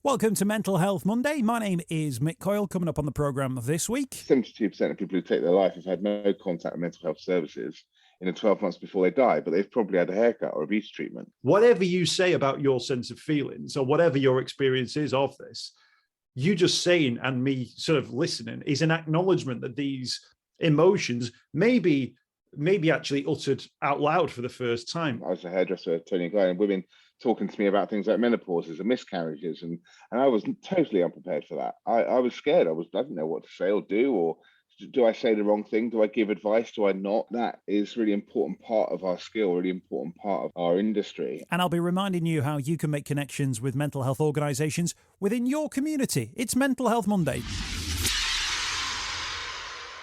Welcome to Mental Health Monday. My name is Mick Coyle. Coming up on the programme this week, 72% of people who take their life have had no contact with mental health services in the 12 months before they die, but they've probably had a haircut or a beauty treatment. Whatever you say about your sense of feelings or whatever your experience is of this, you just saying and me sort of listening is an acknowledgement that these emotions may be actually uttered out loud for the first time. I was a hairdresser, Tony and Guy, and women talking to me about things like menopauses and miscarriages, and I was totally unprepared for that. I was scared. I didn't know what to say or do, or do I say the wrong thing? Do I give advice? Do I not? That is a really important part of our skill, really important part of our industry. And I'll be reminding you how you can make connections with mental health organisations within your community. It's Mental Health Monday.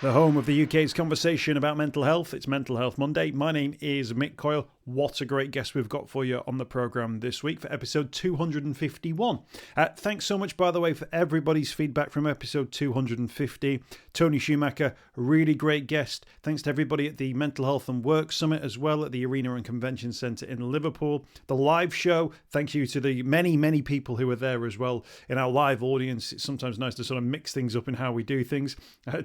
The home of the UK's conversation about mental health. It's Mental Health Monday. My name is Mick Coyle. What a great guest we've got for you on the programme this week for episode 251. Thanks so much, by the way, for everybody's feedback from episode 250. Tony Schumacher, really great guest. Thanks to everybody at the Mental Health and Work Summit as well at the Arena and Convention Centre in Liverpool. The live show, thank you to the many, many people who were there as well in our live audience. It's sometimes nice to sort of mix things up in how we do things.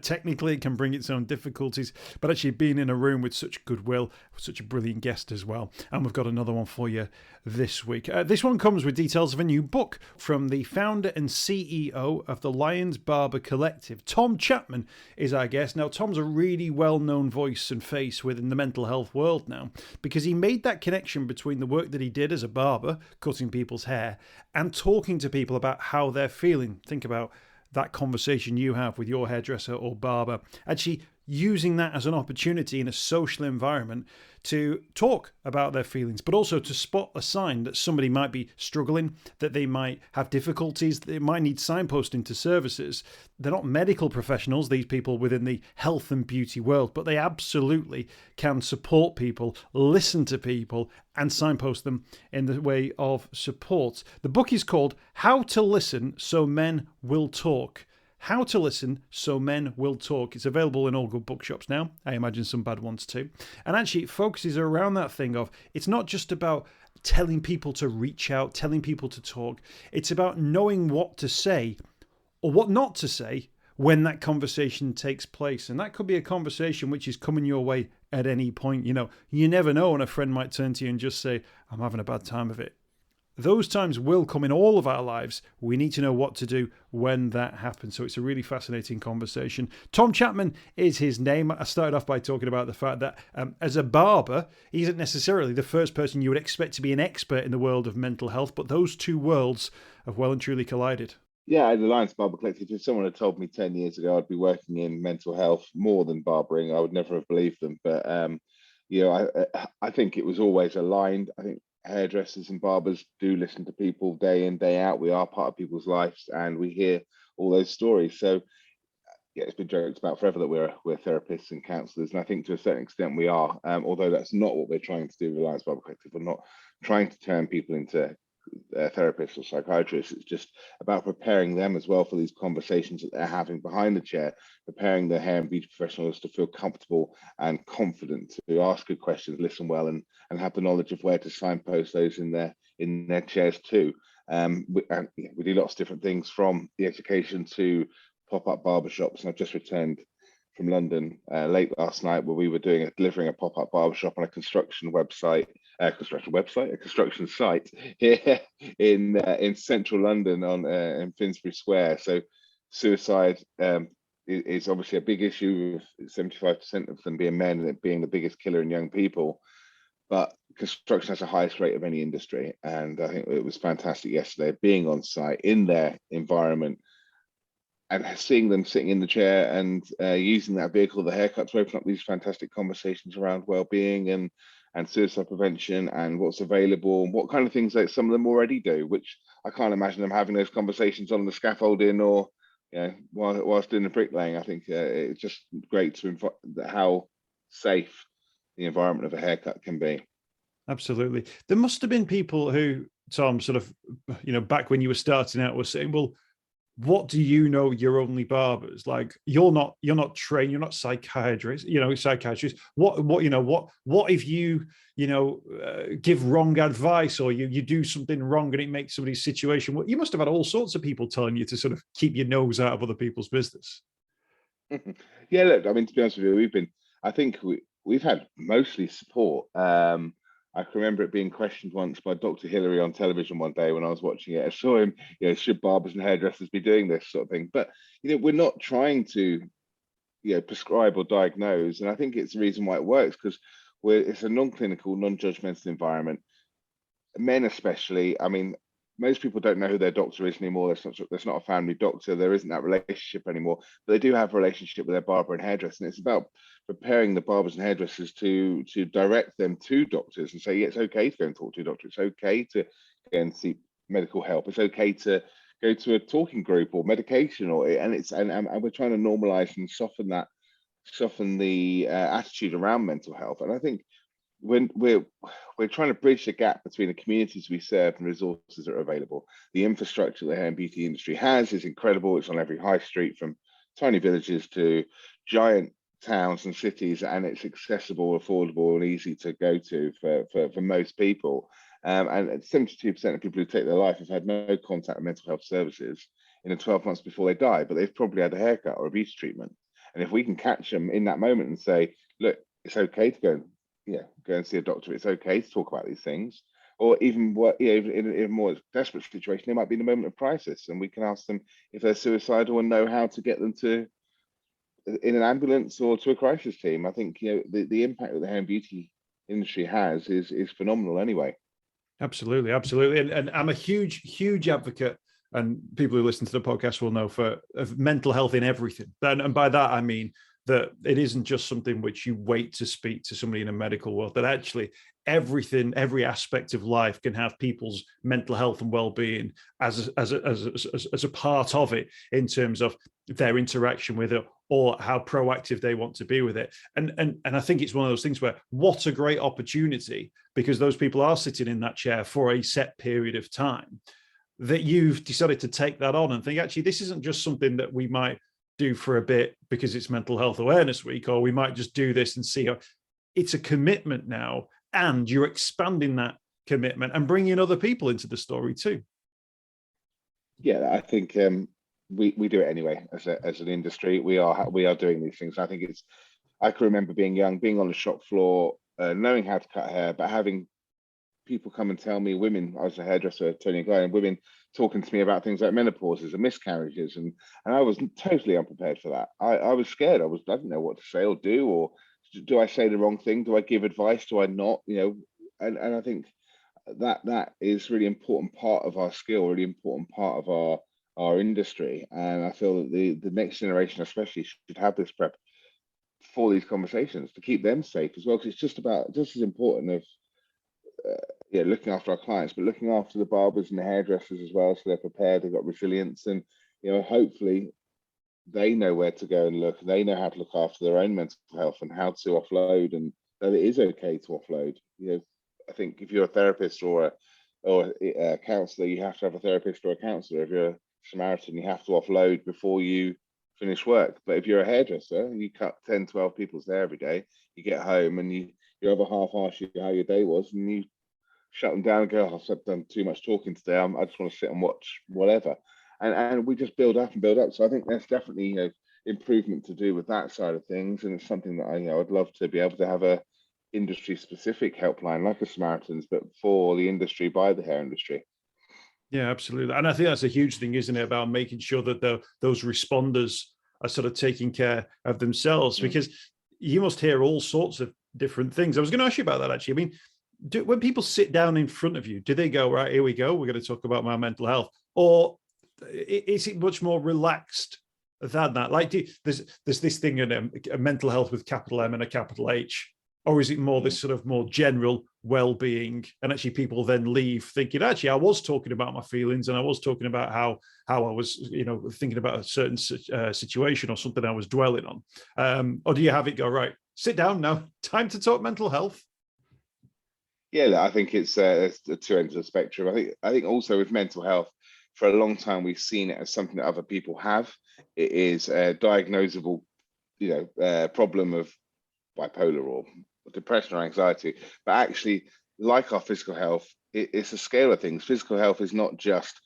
Technically, it can bring its own difficulties, but actually being in a room with such goodwill, such a brilliant guest as well. And we've got another one for you this week. This one comes with details of a new book from the founder and CEO of the Lions Barber Collective. Tom Chapman is our guest. Now, Tom's a really well-known voice and face within the mental health world now because he made that connection between the work that he did as a barber, cutting people's hair, and talking to people about how they're feeling. Think about that conversation you have with your hairdresser or barber, actually using that as an opportunity in a social environment to talk about their feelings, but also to spot a sign that somebody might be struggling, that they might have difficulties, that they might need signposting to services. They're not medical professionals, these people within the health and beauty world, but they absolutely can support people, listen to people, and signpost them in the way of support. The book is called How to Listen So Men Will Talk. How to Listen So Men Will Talk. It's available in all good bookshops now. I imagine some bad ones too. And actually it focuses around that thing of it's not just about telling people to reach out, telling people to talk. It's about knowing what to say or what not to say when that conversation takes place. And that could be a conversation which is coming your way at any point. You know, you never know when a friend might turn to you and just say, I'm having a bad time of it. Those times will come in all of our lives. We need to know what to do when that happens. So it's a really fascinating conversation. Tom Chapman is his name. I started off by talking about the fact that as a barber, he isn't necessarily the first person you would expect to be an expert in the world of mental health, but those two worlds have well and truly collided. Yeah, the Lions Barber Collective, if someone had told me 10 years ago I'd be working in mental health more than barbering, I would never have believed them. But, I think it was always aligned. I think hairdressers and barbers do listen to people day in, day out. We are part of people's lives and we hear all those stories. So yeah, it's been joked about forever that we're therapists and counsellors, and I think to a certain extent we are, although that's not what we're trying to do with the Lions Barber Collective. We're not trying to turn people into therapists or psychiatrists. It's just about preparing them as well for these conversations that they're having behind the chair, preparing the hair and beauty professionals to feel comfortable and confident to ask good questions, listen well, and have the knowledge of where to signpost those in their chairs too. We do lots of different things, from the education to pop-up barbershops. And I've just returned from London late last night, where we were delivering a pop-up barbershop on a construction site here in central London in Finsbury Square. So suicide is obviously a big issue, with 75% of them being men and it being the biggest killer in young people. But construction has the highest rate of any industry. And I think it was fantastic yesterday being on site in their environment and seeing them sitting in the chair and using that vehicle, the haircut, to open up these fantastic conversations around well-being and suicide prevention and what's available and what kind of things that some of them already do, which I can't imagine them having those conversations on the scaffolding or whilst doing the bricklaying. I think it's just great to how safe the environment of a haircut can be. Absolutely. There must have been people who, Tom, sort of, back when you were starting out, were saying, well, what do you know you're only barbers? Like you're not trained, you're not psychiatrists, psychiatrists. What if you give wrong advice, or you do something wrong and it makes somebody's situation? Well, you must have had all sorts of people telling you to sort of keep your nose out of other people's business. Yeah, look, I mean, to be honest with you, I think we've had mostly support. I can remember it being questioned once by Dr. Hillary on television one day when I was watching it. I saw him, should barbers and hairdressers be doing this sort of thing? But, we're not trying to, prescribe or diagnose. And I think it's the reason why it works, because it's a non-clinical, non-judgmental environment. Men especially, I mean, most people don't know who their doctor is anymore. There's not a family doctor. There isn't that relationship anymore. But they do have a relationship with their barber and hairdresser. And it's about preparing the barbers and hairdressers to direct them to doctors and say, yeah, it's okay to go and talk to a doctor. It's okay to go and seek medical help. It's okay to go to a talking group or medication, and we're trying to normalize and soften the attitude around mental health. And I think when we're trying to bridge the gap between the communities we serve and resources that are available. The infrastructure the hair and beauty industry has is incredible. It's on every high street, from tiny villages to giant towns and cities, and it's accessible, affordable, and easy to go to for most people. And 72% of people who take their life have had no contact with mental health services in the 12 months before they die, but they've probably had a haircut or a beauty treatment. And if we can catch them in that moment and say, look, it's okay to go and see a doctor. It's okay to talk about these things. Or even in a more desperate situation, they might be in a moment of crisis, and we can ask them if they're suicidal and know how to get them in an ambulance or to a crisis team. I think the impact that the hair and beauty industry has is phenomenal anyway. Absolutely, absolutely. And I'm a huge advocate, and people who listen to the podcast will know, of mental health in everything. And by that, I mean that it isn't just something which you wait to speak to somebody in a medical world, that actually every aspect of life can have people's mental health and well-being as a part of it, in terms of their interaction with it or how proactive they want to be with it. And I think it's one of those things where, what a great opportunity, because those people are sitting in that chair for a set period of time, that you've decided to take that on and think, actually, this isn't just something that we might do for a bit because it's Mental Health Awareness Week, or we might just do this and see how. It's a commitment now, and you're expanding that commitment and bringing other people into the story too. Yeah, I think we do it anyway as an industry. We are doing these things. I think I can remember being young, being on the shop floor, knowing how to cut hair, but having people come and tell me, women, I was a hairdresser, Tony and Guy, and women talking to me about things like menopauses and miscarriages, and I was totally unprepared for that. I was scared. I didn't know what to say or do, or do I say the wrong thing? Do I give advice? Do I not? And I think that is really important part of our skill, really important part of our industry. And I feel that the next generation especially should have this prep for these conversations to keep them safe as well, because it's just as important of looking after our clients, but looking after the barbers and the hairdressers as well, so they're prepared, they've got resilience, and hopefully they know where to go and look. They know how to look after their own mental health and how to offload, and that it is okay to offload. I think if you're a therapist or a counsellor, you have to have a therapist or a counsellor. If you're a Samaritan, you have to offload before you finish work. But if you're a hairdresser, you cut 10, 12 people's hair every day, you get home and your other half asks you how your day was, and you shut them down and go, oh, I've done too much talking today. I just want to sit and watch whatever. And we just build up and build up. So I think there's definitely improvement to do with that side of things. And it's something that I'd love to be able to have a industry specific helpline like a Samaritans, but for the industry, by the hair industry. Yeah, absolutely. And I think that's a huge thing, isn't it, about making sure that those responders are sort of taking care of themselves, because you must hear all sorts of different things. I was going to ask you about that, actually. I mean, when people sit down in front of you, do they go, right, here we go, we're going to talk about my mental health? Or is it much more relaxed than that? Like, there's this thing in a mental health with capital M and a capital H, or is it more this sort of more general well-being, and actually people then leave thinking, actually, I was talking about my feelings, and I was talking about how I was, thinking about a certain situation or something I was dwelling on? Or do you have it go, right, sit down now, time to talk mental health? Yeah, I think it's the two ends of the spectrum. I think also with mental health, for a long time we've seen it as something that other people have. It is a diagnosable, problem of bipolar or depression or anxiety. But actually, like our physical health, it's a scale of things. Physical health is not just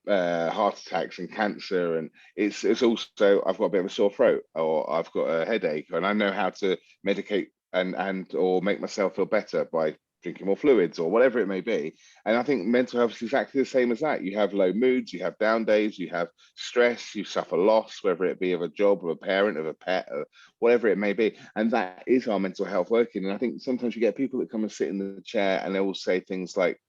heart attacks and cancer, and it's also, I've got a bit of a sore throat, or I've got a headache, and I know how to medicate and or make myself feel better by drinking more fluids or whatever it may be. And I think mental health is exactly the same as that. You have low moods, you have down days, you have stress, you suffer loss, whether it be of a job, of a parent, of a pet, or whatever it may be. And that is our mental health working. And I think sometimes you get people that come and sit in the chair and they will say things like,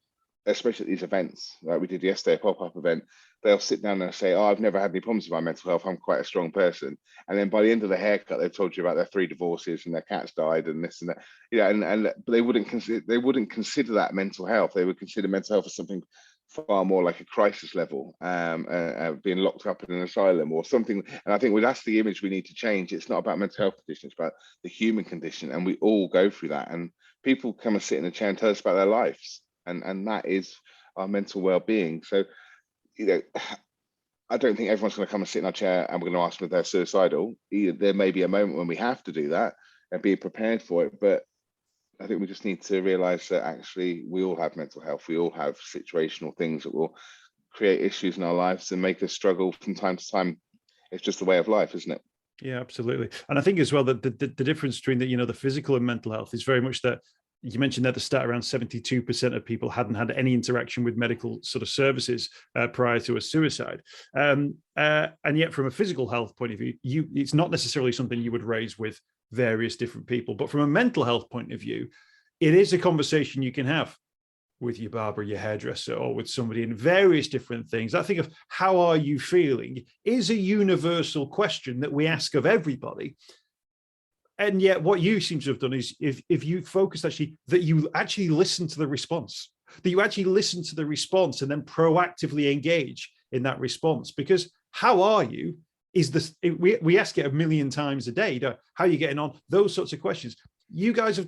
especially at these events, like we did yesterday, a pop-up event, they'll sit down and say, oh, I've never had any problems with my mental health, I'm quite a strong person. And then by the end of the haircut, they've told you about their 3 divorces and their cats died and this and that. But they wouldn't consider that mental health. They would consider mental health as something far more like a crisis level, being locked up in an asylum or something. And I think that's the image we need to change. It's not about mental health condition, it's about the human condition. And we all go through that. And people come and sit in a chair and tell us about their lives. And that is our mental well-being. So, I don't think everyone's going to come and sit in our chair and we're going to ask them if they're suicidal. There may be a moment when we have to do that and be prepared for it. But I think we just need to realize that actually we all have mental health. We all have situational things that will create issues in our lives and make us struggle from time to time. It's just the way of life, isn't it? Yeah, absolutely. And I think as well that the difference between the physical and mental health is very much that you mentioned at the start around 72% of people hadn't had any interaction with medical sort of services prior to a suicide. And yet from a physical health point of view, it's not necessarily something you would raise with various different people. But from a mental health point of view, it is a conversation you can have with your barber, your hairdresser, or with somebody in various different things. I think of how are you feeling is a universal question that we ask of everybody. And yet what you seem to have done is if you focus that you actually listen to the response, and then proactively engage in that response. Because how are you is this, we ask it a million times a day, how are you getting on? Those sorts of questions. You guys have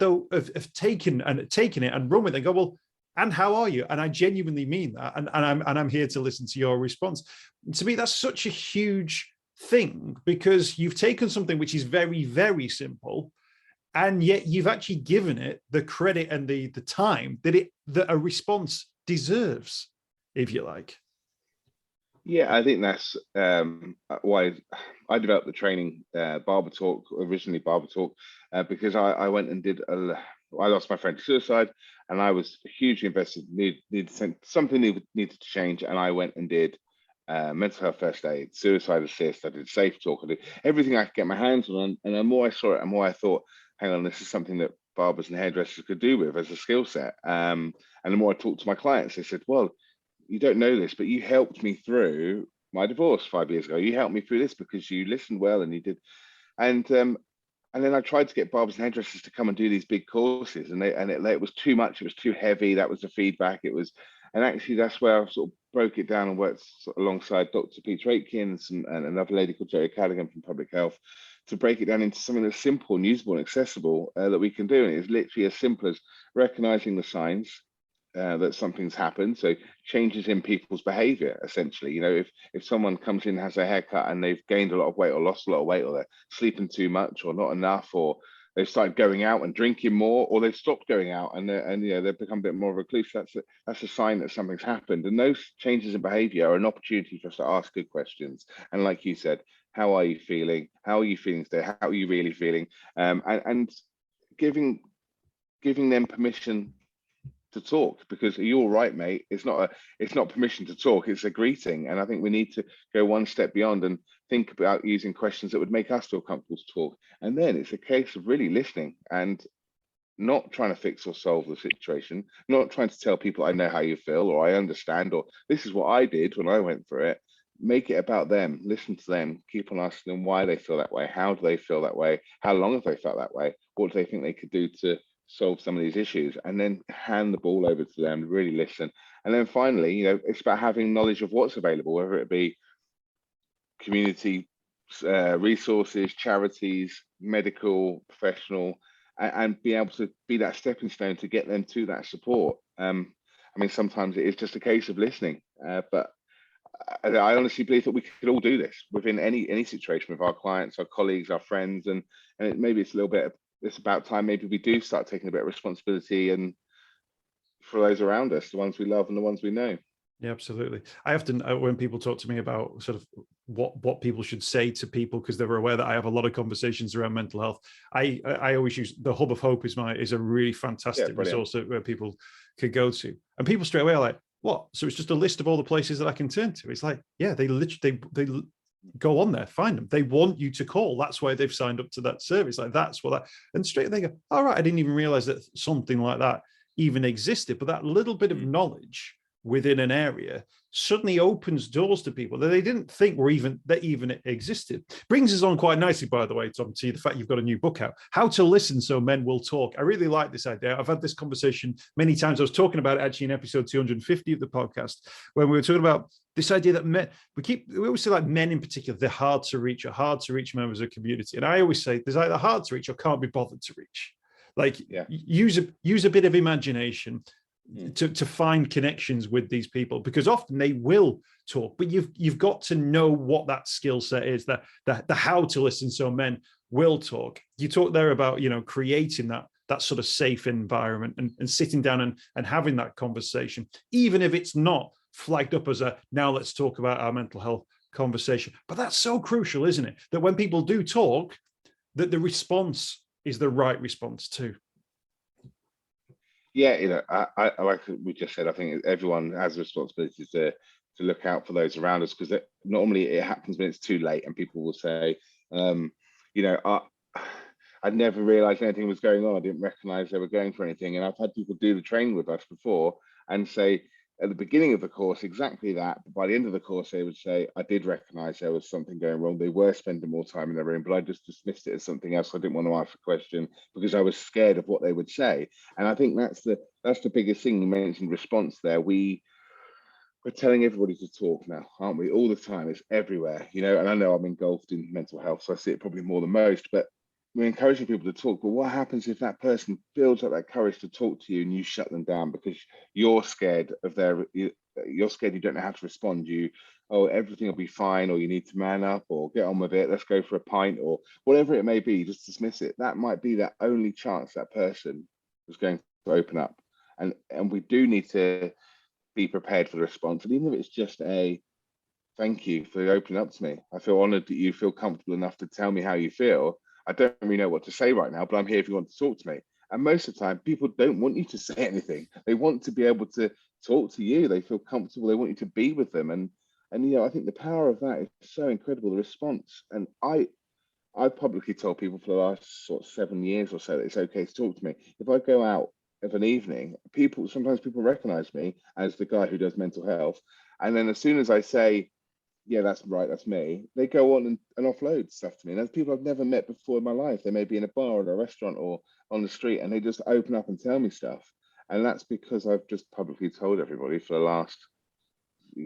taken it and run with it and go, well, and how are you? And I genuinely mean that. And I'm here to listen to your response. And to me, that's such a huge thing, because you've taken something which is very, very simple, and yet you've actually given it the credit and the time that a response deserves, if you like. Yeah, I think that's why I developed the training, Barber Talk, originally Barber Talk, because I went and I lost my friend to suicide, and I was hugely invested, something needed to change, and I went and did mental health first aid, suicide assist, I did safe talk, I did everything I could get my hands on. And the more I saw it, the more I thought, hang on, this is something that barbers and hairdressers could do with as a skill set. And the more I talked to my clients, they said, well, you don't know this, but you helped me through my divorce 5 years ago. You helped me through this because you listened well and you did. And then I tried to get barbers and hairdressers to come and do these big courses, and it was too much. It was too heavy. That was the feedback. And actually that's where I sort of broke it down and worked alongside Dr. Peter Aitkins and another lady called Jerry Callaghan from Public Health to break it down into something that's simple and usable and accessible that we can do. And it's literally as simple as recognizing the signs that something's happened. So changes in people's behavior, essentially. If someone comes in, has a haircut, and they've gained a lot of weight or lost a lot of weight, or they're sleeping too much or not enough, or they've started going out and drinking more, or they've stopped going out and they've become a bit more recluse, that's a sign that something's happened. And those changes in behavior are an opportunity for us to ask good questions. And like you said, how are you feeling? How are you feeling today? How are you really feeling? And giving them permission to talk, because you're right, mate. It's not permission to talk, it's a greeting. And I think we need to go one step beyond and think about using questions that would make us feel comfortable to talk. And then it's a case of really listening and not trying to fix or solve the situation, not trying to tell people I know how you feel, or I understand, or this is what I did when I went through it. Make it about them, listen to them, keep on asking them why they feel that way, how do they feel that way, how long have they felt that way, what do they think they could do to solve some of these issues, and then hand the ball over to them, really listen. And then finally, it's about having knowledge of what's available, whether it be community resources, charities, medical, professional, and be able to be that stepping stone to get them to that support. Sometimes it is just a case of listening, but I honestly believe that we could all do this within any situation with our clients, our colleagues, our friends, and maybe it's a little bit. It's about time maybe we do start taking a bit of responsibility and for those around us, the ones we love and the ones we know. Yeah, absolutely. I often, when people talk to me about sort of what people should say to people, because they're aware that I have a lot of conversations around mental health, I always use the Hub of Hope is a really fantastic resource where people could go to, and people straight away are like, what? So it's just a list of all the places that I can turn to. It's like, yeah, they literally they go on there, find them. They want you to call. That's why they've signed up to that service. Like that's what that, and straight they go, all right, I didn't even realize that something like that even existed. But that little bit of knowledge within an area suddenly opens doors to people that they didn't think were even existed. Brings us on quite nicely, by the way, Tom, to the fact you've got a new book out, How to Listen So Men Will Talk. I really like this idea. I've had this conversation many times. I was talking about it actually in episode 250 of the podcast, when we were talking about this idea that men, we always say like men in particular, they're hard to reach members of the community. And I always say there's either hard to reach or can't be bothered to reach. Like use a bit of imagination to find connections with these people, because often they will talk, but you've got to know what that skill set is, the how to listen so men will talk. You talk there about, creating that sort of safe environment and sitting down and having that conversation, even if it's not flagged up as a now let's talk about our mental health conversation. But that's so crucial, isn't it? That when people do talk, that the response is the right response too. Yeah, I like we just said, I think everyone has a responsibility to look out for those around us, because normally it happens when it's too late, and people will say, I never realized anything was going on. I didn't recognize they were going for anything. And I've had people do the training with us before and say at the beginning of the course exactly that, but by the end of the course they would say, I did recognize there was something going wrong. They were spending more time in their room, but I just dismissed it as something else. I didn't want to ask a question because I was scared of what they would say. And I think that's the biggest thing. You mentioned response there. We're telling everybody to talk now, aren't we? All the time. It's everywhere, and I know I'm engulfed in mental health, so I see it probably more than most, but we're encouraging people to talk. But what happens if that person builds up that courage to talk to you and you shut them down because you're scared of you're scared you don't know how to respond? Everything will be fine, or you need to man up, or get on with it, let's go for a pint, or whatever it may be, just dismiss it. That might be that only chance that person was going to open up. And we do need to be prepared for the response. And even if it's just a thank you for opening up to me, I feel honored that you feel comfortable enough to tell me how you feel. I don't really know what to say right now, but I'm here if you want to talk to me. And most of the time, people don't want you to say anything. They want to be able to talk to you. They feel comfortable. They want you to be with them. And I think the power of that is so incredible, the response. And I've publicly told people for the last sort of 7 years or so that it's okay to talk to me. If I go out of an evening, sometimes people recognize me as the guy who does mental health. And then as soon as I say, yeah, that's right, that's me, they go on and offload stuff to me. And there's people I've never met before in my life. They may be in a bar or a restaurant or on the street, and they just open up and tell me stuff. And that's because I've just publicly told everybody for the last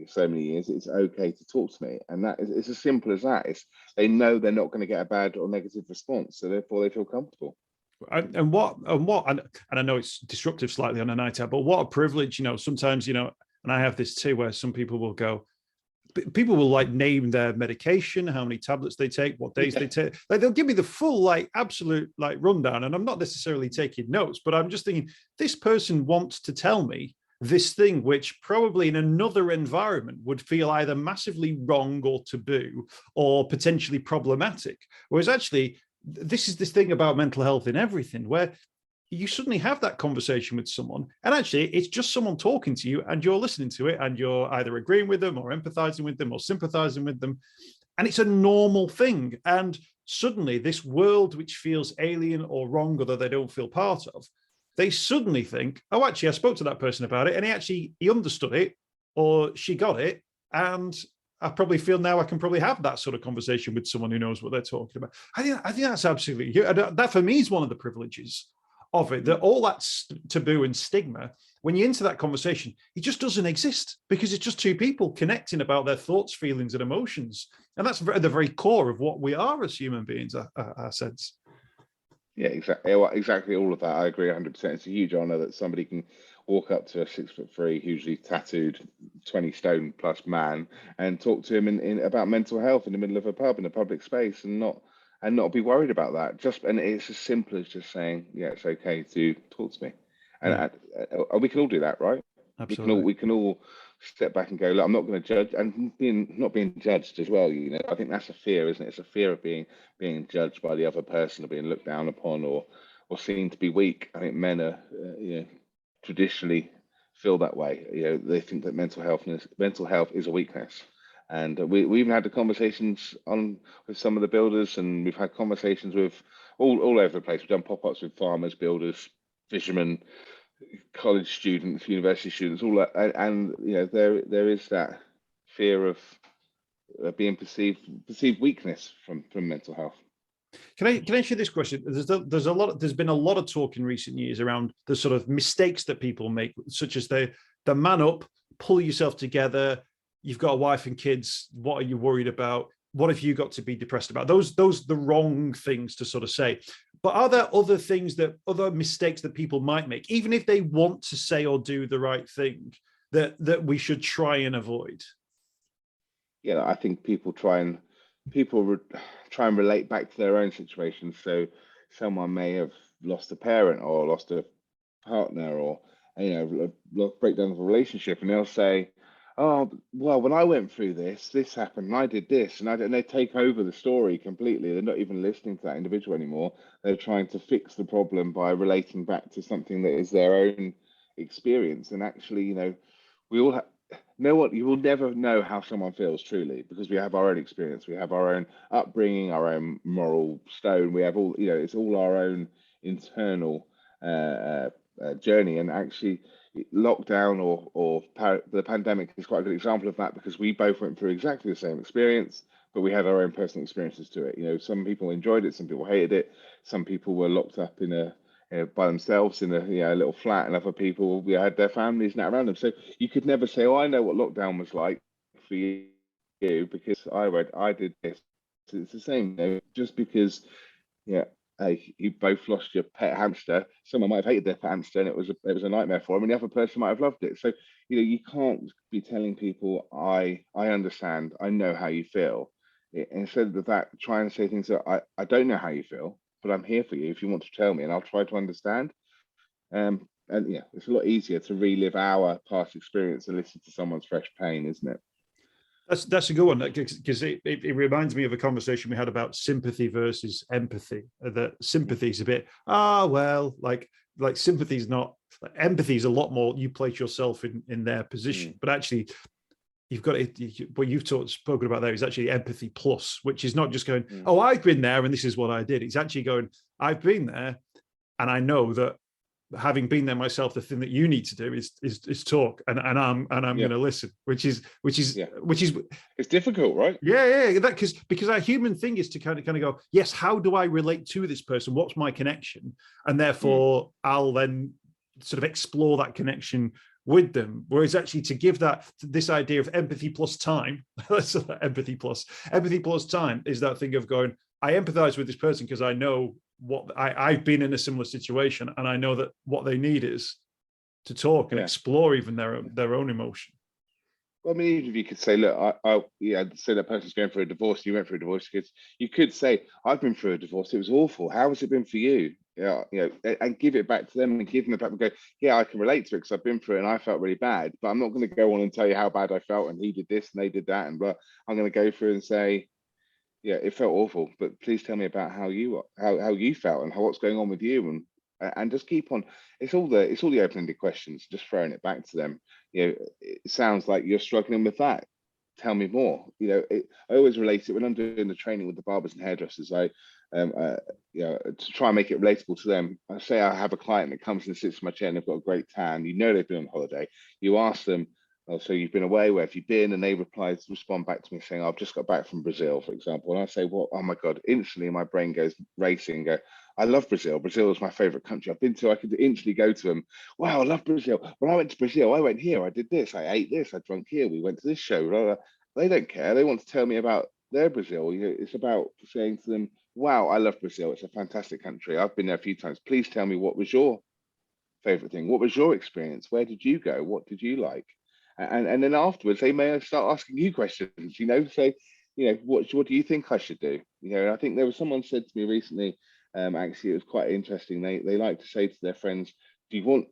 so many years it's okay to talk to me. And it's as simple as that. They know they're not going to get a bad or negative response, so therefore they feel comfortable. And I know it's disruptive slightly on a night out, but what a privilege, sometimes, and I have this too, where some people will like name their medication, how many tablets they take, what days they take. Like they'll give me the full, absolute rundown. And I'm not necessarily taking notes, but I'm just thinking this person wants to tell me this thing, which probably in another environment would feel either massively wrong or taboo or potentially problematic. Whereas actually, this is this thing about mental health in everything, where you suddenly have that conversation with someone, and actually it's just someone talking to you and you're listening to it and you're either agreeing with them or empathizing with them or sympathizing with them. And it's a normal thing. And suddenly this world, which feels alien or wrong or that they don't feel part of, they suddenly think, oh, actually, I spoke to that person about it and he understood it or she got it. And I probably feel now I can probably have that sort of conversation with someone who knows what they're talking about. I think that's absolutely, that for me is one of the privileges of it, that all that taboo and stigma, when you're into that conversation, it just doesn't exist because it's just two people connecting about their thoughts, feelings, and emotions. And that's at the very core of what we are as human beings, our sense. Yeah, exactly. Exactly all of that. I agree 100%. It's a huge honor that somebody can walk up to a 6'3", hugely tattooed, 20 stone plus man and talk to him in about mental health in the middle of a pub in a public space, and not be worried about that. And it's as simple as just saying, yeah, it's okay to talk to me, and we can all do that, right? Absolutely. We can all step back and go, look, I'm not going to judge, and not being judged as well. I think that's a fear, isn't it? It's a fear of being judged by the other person, or being looked down upon, or seen to be weak. I think men are, traditionally feel that way. They think that mental health is a weakness. And we even had the conversations with some of the builders, and we've had conversations with all over the place. We've done pop-ups with farmers, builders, fishermen, college students, university students, all that, and there is that fear of being perceived weakness from mental health. Can I ask you this question? There's been a lot of talk in recent years around the sort of mistakes that people make, such as the man up, pull yourself together. You've got a wife and kids. What are you worried about? What have you got to be depressed about? Those the wrong things to sort of say. But are there other mistakes that people might make, even if they want to say or do the right thing, that we should try and avoid? Yeah, I think people try and relate back to their own situation. So someone may have lost a parent or lost a partner, or breakdown of a relationship, and they'll say, oh, well, when I went through this happened, and I did this, and they take over the story completely. They're not even listening to that individual anymore. They're trying to fix the problem by relating back to something that is their own experience. And actually, we all know what you will never know how someone feels truly, because we have our own experience, we have our own upbringing, our own moral stone. We have all, it's all our own internal journey. And actually, lockdown or the pandemic is quite a good example of that, because we both went through exactly the same experience, but we had our own personal experiences to it. Some people enjoyed it, some people hated it, some people were locked up by themselves in a little flat, and other people had their families and that around them. So you could never say, oh, I know what lockdown was like for you, because I did this. So it's the same, just because you both lost your pet hamster. Someone might have hated their pet hamster and it was a nightmare for them, and the other person might have loved it. So you can't be telling people, I understand, I know how you feel. Instead of that, try and say things that I don't know how you feel, but I'm here for you if you want to tell me, and I'll try to understand. And it's a lot easier to relive our past experience and listen to someone's fresh pain, isn't it? That's a good one, because it reminds me of a conversation we had about sympathy versus empathy. That sympathy is a bit, like sympathy is not, like, empathy is a lot more, you place yourself in their position. But actually, you've got what you've spoken about there is actually empathy plus, which is not just going, oh, I've been there and this is what I did. It's actually going, I've been there, and I know that, having been there myself, the thing that you need to do is talk, and I'm going to listen, which is it's difficult, right? That because our human thing is to kind of go, yes, how do I relate to this person? What's my connection? And therefore I'll then sort of explore that connection with them. Whereas actually to give this idea of empathy plus time, empathy plus time is that thing of going, I empathize with this person because I know what I've been in a similar situation, and I know that what they need is to talk and explore even their own emotion. Well, I mean, even if you could say, look, say that person's going through a divorce, you went through a divorce, you could say, I've been through a divorce, it was awful. How has it been for you? And give it back to them, and give them the back and go, yeah, I can relate to it because I've been through it and I felt really bad, but I'm not going to go on and tell you how bad I felt and he did this and they did that, and but I'm going to go through and say, yeah, it felt awful, but please tell me about how you felt and what's going on with you, and just keep on. It's all the open-ended questions, just throwing it back to them. It sounds like you're struggling with that. Tell me more. I always relate it when I'm doing the training with the barbers and hairdressers. I to try and make it relatable to them. I say I have a client that comes and sits in my chair and they've got a great tan. They've been on holiday. You ask them, oh, so you've been away, where have you been? And they respond back to me saying, I've just got back from Brazil, for example. And I say, well, oh my God, instantly my brain goes racing, I love Brazil. Brazil is my favorite country I've been to. I could instantly go to them. Wow, I love Brazil. When I went to Brazil, I went here, I did this, I ate this, I drank here, we went to this show. Blah, blah. They don't care. They want to tell me about their Brazil. It's about saying to them, wow, I love Brazil. It's a fantastic country. I've been there a few times. Please tell me, what was your favorite thing? What was your experience? Where did you go? What did you like? And then afterwards, they may start asking you questions. Say, what do you think I should do? And I think there was someone said to me recently. Actually, it was quite interesting. They like to say to their friends, do you want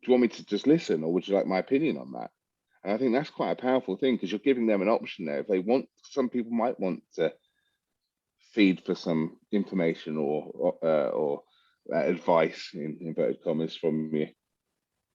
me to just listen, or would you like my opinion on that? And I think that's quite a powerful thing, because you're giving them an option there. If they want, some people might want to feed for some information or advice in inverted commas from you.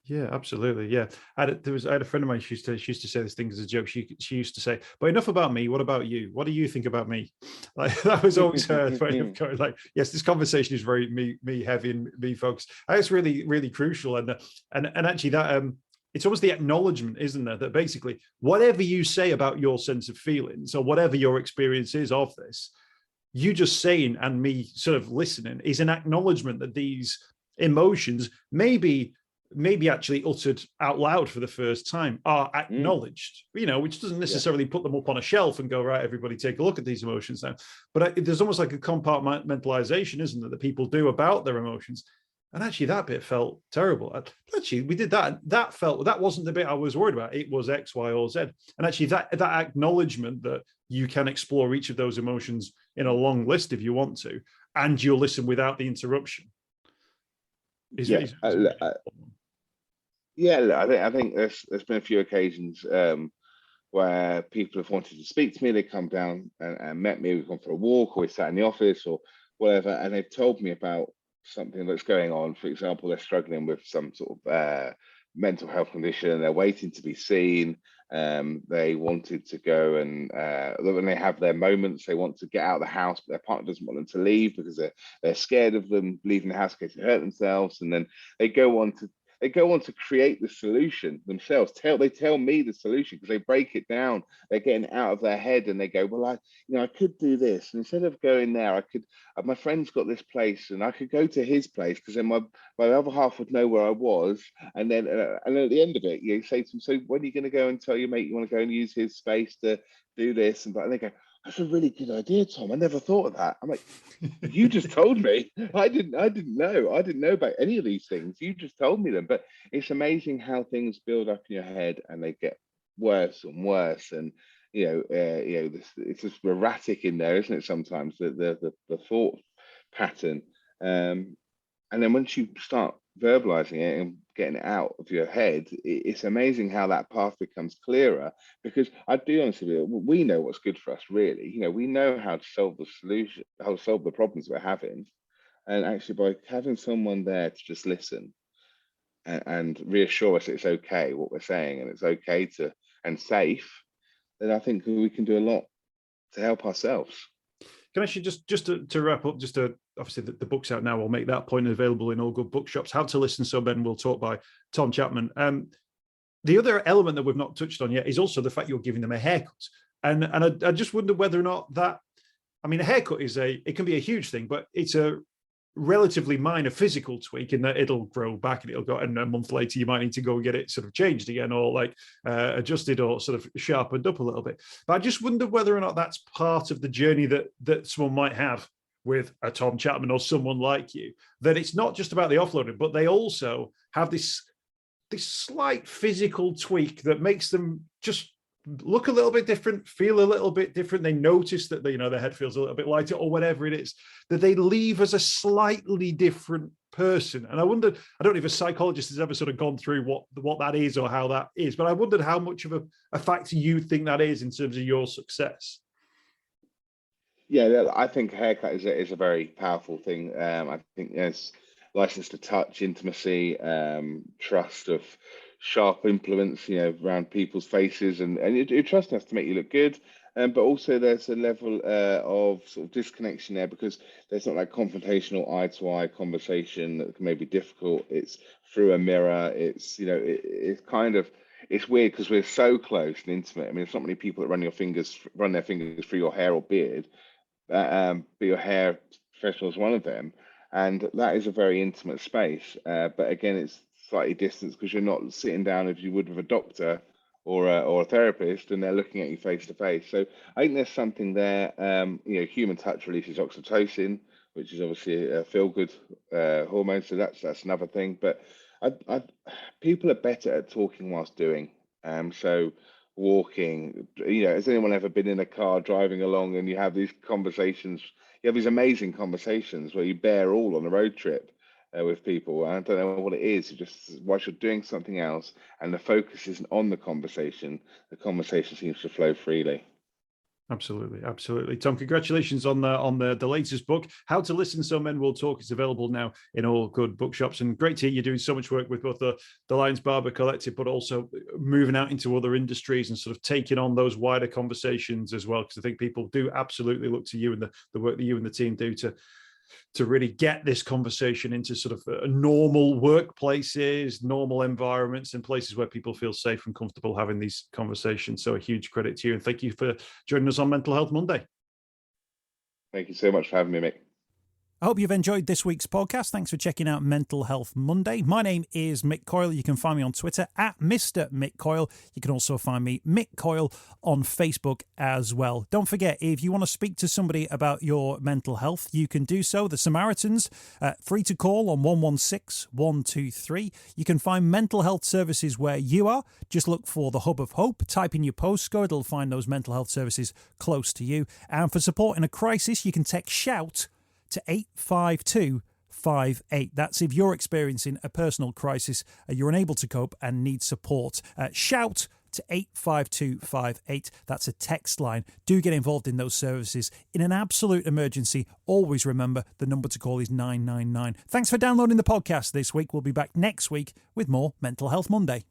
Yeah, absolutely. Yeah, I had a friend of mine. She used to say this thing as a joke. She used to say, "But enough about me. What about you? What do you think about me?" Like, that was always her way of going. Like, yes, this conversation is very me heavy and me focused. And it's really crucial. And actually that it's almost the acknowledgement, isn't there, that basically whatever you say about your sense of feelings or whatever your experience is of this, you just saying and me sort of listening is an acknowledgement that these emotions maybe actually uttered out loud for the first time are acknowledged, which doesn't necessarily put them up on a shelf and go, right, everybody take a look at these emotions now. But there's almost like a compartmentalization, isn't there, that people do about their emotions. And actually that bit felt terrible. Actually, we did that. That wasn't the bit I was worried about. It was X, Y, or Z. And actually that acknowledgement that you can explore each of those emotions in a long list if you want to, and you'll listen without the interruption. I think there's been a few occasions where people have wanted to speak to me. They come down and met me. We've gone for a walk, or we sat in the office or whatever, and they've told me about something that's going on. For example, they're struggling with some sort of mental health condition. They're waiting to be seen. They wanted to go and when they have their moments, they want to get out of the house, but their partner doesn't want them to leave because they're scared of them leaving the house in case they hurt themselves. And then they go on to create the solution themselves. They tell me the solution because they break it down. They're getting out of their head and they go, well, I could do this. And instead of going there, I could. My friend's got this place, and I could go to his place because then my other half would know where I was. And then at the end of it, you say to them, so when are you going to go and tell your mate you want to go and use his space to do this? And they go, that's a really good idea, Tom. I never thought of that. I'm like, you just told me. I didn't know. I didn't know about any of these things. You just told me them. But it's amazing how things build up in your head and they get worse and worse. And it's just erratic in there, isn't it? Sometimes the thought pattern. And then once you start verbalizing it and getting it out of your head, it's amazing how that path becomes clearer. Because I'd be honest with you, we know what's good for us, really. We know how to solve the solution, how to solve the problems we're having. And actually, by having someone there to just listen and reassure us it's okay what we're saying, and it's okay and safe, then I think we can do a lot to help ourselves. Can I actually just to wrap up, obviously the book's out now. We'll make that point available in all good bookshops. How to Listen So Men Will Talk by Tom Chapman. The other element that we've not touched on yet is also the fact you're giving them a haircut. And I just wonder whether or not that, a haircut it can be a huge thing, but it's a relatively minor physical tweak in that it'll grow back and it'll go, and a month later you might need to go and get it sort of changed again, or adjusted or sort of sharpened up a little bit. But I just wonder whether or not that's part of the journey that someone might have with a Tom Chapman or someone like you, that it's not just about the offloading, but they also have this slight physical tweak that makes them just look a little bit different, feel a little bit different. They notice that their head feels a little bit lighter or whatever it is, that they leave as a slightly different person. And I don't know if a psychologist has ever sort of gone through what that is or how that is, but I wondered how much of a factor you think that is in terms of your success. Yeah, I think haircut is a very powerful thing. I think there's license to touch, intimacy, trust of sharp influence, around people's faces, and your trust has to make you look good. But also there's a level of sort of disconnection there, because there's not like confrontational eye-to-eye conversation that may be difficult. It's through a mirror. It's it's weird because we're so close and intimate. There's not many people that run their fingers through your hair or beard, but your hair professional is one of them, and that is a very intimate space. But again, it's slightly distanced because you're not sitting down as you would with a doctor or a therapist, and they're looking at you face to face. So I think there's something there. Human touch releases oxytocin, which is obviously a feel-good hormone. So that's another thing. But People are better at talking whilst doing. So walking, has anyone ever been in a car driving along and you have these conversations? You have these amazing conversations where you bear all on a road trip with people. I don't know what it is. You just whilst you're doing something else, and the focus isn't on the conversation seems to flow freely. Absolutely, absolutely. Tom, congratulations on the latest book, How to Listen So Men Will Talk. It's available now in all good bookshops. And great to hear you're doing so much work with both the Lions Barber Collective, but also moving out into other industries and sort of taking on those wider conversations as well. Because I think people do absolutely look to you and the work that you and the team do to really get this conversation into sort of normal workplaces, normal environments, and places where people feel safe and comfortable having these conversations. So a huge credit to you, and thank you for joining us on Mental Health Monday. Thank you so much for having me, Mick. I hope you've enjoyed this week's podcast. Thanks for checking out Mental Health Monday. My name is Mick Coyle. You can find me on Twitter at Mr. Mick Coyle. You can also find me, Mick Coyle, on Facebook as well. Don't forget, if you want to speak to somebody about your mental health, you can do so. The Samaritans, free to call on 116 123. You can find mental health services where you are. Just look for the Hub of Hope. Type in your postcode. It'll find those mental health services close to you. And for support in a crisis, you can text SHOUT to 85258. That's if you're experiencing a personal crisis, you're unable to cope and need support. Shout to 85258. That's a text line. Do get involved in those services. In an absolute emergency, always remember the number to call is 999. Thanks for downloading the podcast this week. We'll be back next week with more Mental Health Monday.